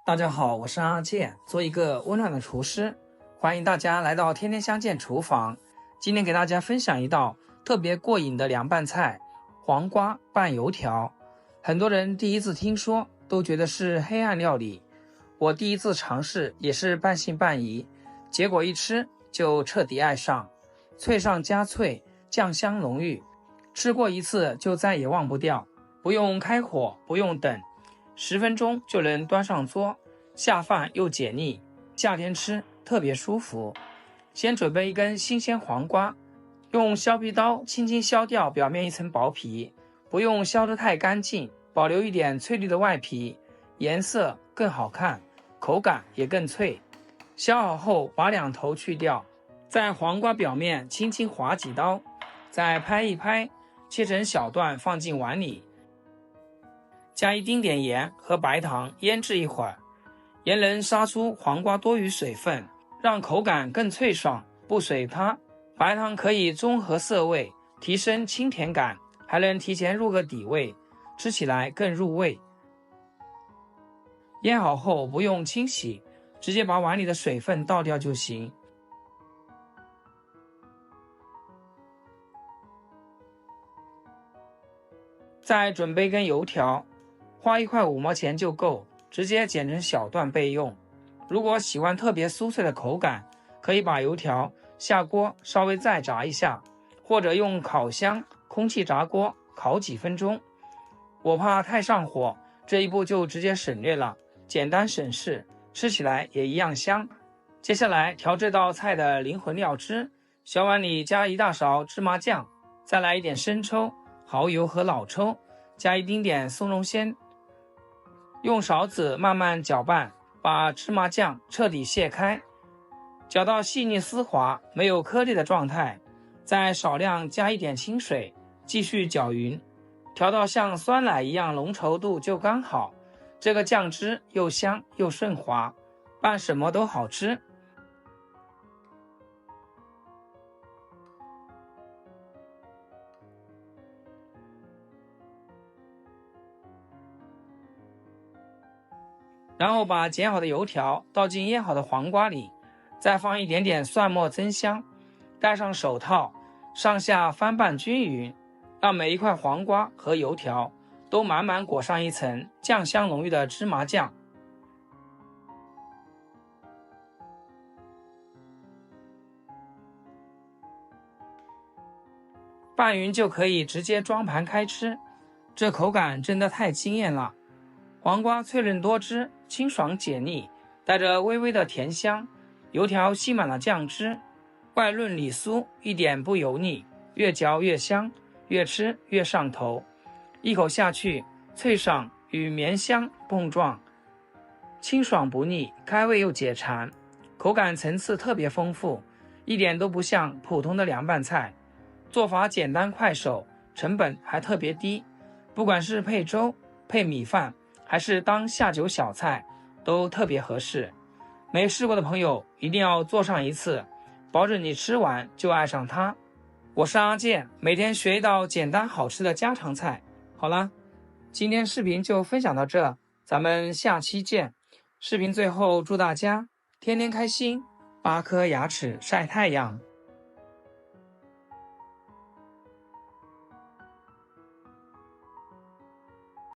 大家好，我是阿健，做一个温暖的厨师，欢迎大家来到天天相见厨房。今天给大家分享一道特别过瘾的凉拌菜——黄瓜拌油条。很多人第一次听说都觉得是黑暗料理，我第一次尝试也是半信半疑，结果一吃就彻底爱上，脆上加脆，酱香浓郁，吃过一次就再也忘不掉，不用开火，不用等，10分钟就能端上桌，下饭又解腻，夏天吃特别舒服。先准备一根新鲜黄瓜，用削皮刀轻轻削掉表面一层薄皮，不用削得太干净，保留一点翠绿的外皮，颜色更好看，口感也更脆。削好后把两头去掉，在黄瓜表面轻轻划几刀，再拍一拍，切成小段放进碗里，加一丁点盐和白糖腌制一会儿，盐能杀出黄瓜多余水分，让口感更脆爽不水塌。白糖可以中和涩味，提升清甜感，还能提前入个底味，吃起来更入味。腌好后不用清洗，直接把碗里的水分倒掉就行。再准备根油条，花1块5毛钱就够，直接剪成小段备用。如果喜欢特别酥脆的口感，可以把油条下锅稍微再炸一下，或者用烤箱空气炸锅烤几分钟。我怕太上火，这一步就直接省略了，简单省事，吃起来也一样香。接下来调这道菜的灵魂料汁，小碗里加1大勺芝麻酱，再来一点生抽、蚝油和老抽，加一丁点松茸鲜，用勺子慢慢搅拌，把芝麻酱彻底卸开，搅到细腻丝滑，没有颗粒的状态，再少量加一点清水，继续搅匀，调到像酸奶一样浓稠度就刚好。这个酱汁又香又顺滑，拌什么都好吃。然后把剪好的油条倒进腌好的黄瓜里，再放一点点蒜末增香，戴上手套，上下翻拌均匀，让每一块黄瓜和油条都满满裹上一层酱香浓郁的芝麻酱。拌匀就可以直接装盘开吃，这口感真的太惊艳了。黄瓜脆嫩多汁，清爽解腻，带着微微的甜香，油条吸满了酱汁，外嫩里酥，一点不油腻，越嚼越香，越吃越上头。一口下去，脆爽与绵香碰撞，清爽不腻，开胃又解馋，口感层次特别丰富，一点都不像普通的凉拌菜。做法简单快手，成本还特别低，不管是配粥、配米饭，还是当下酒小菜，都特别合适。没试过的朋友一定要做上一次，保证你吃完就爱上它。我是阿健，每天学一道简单好吃的家常菜。好了，今天视频就分享到这，咱们下期见。视频最后祝大家天天开心，8颗牙齿晒太阳。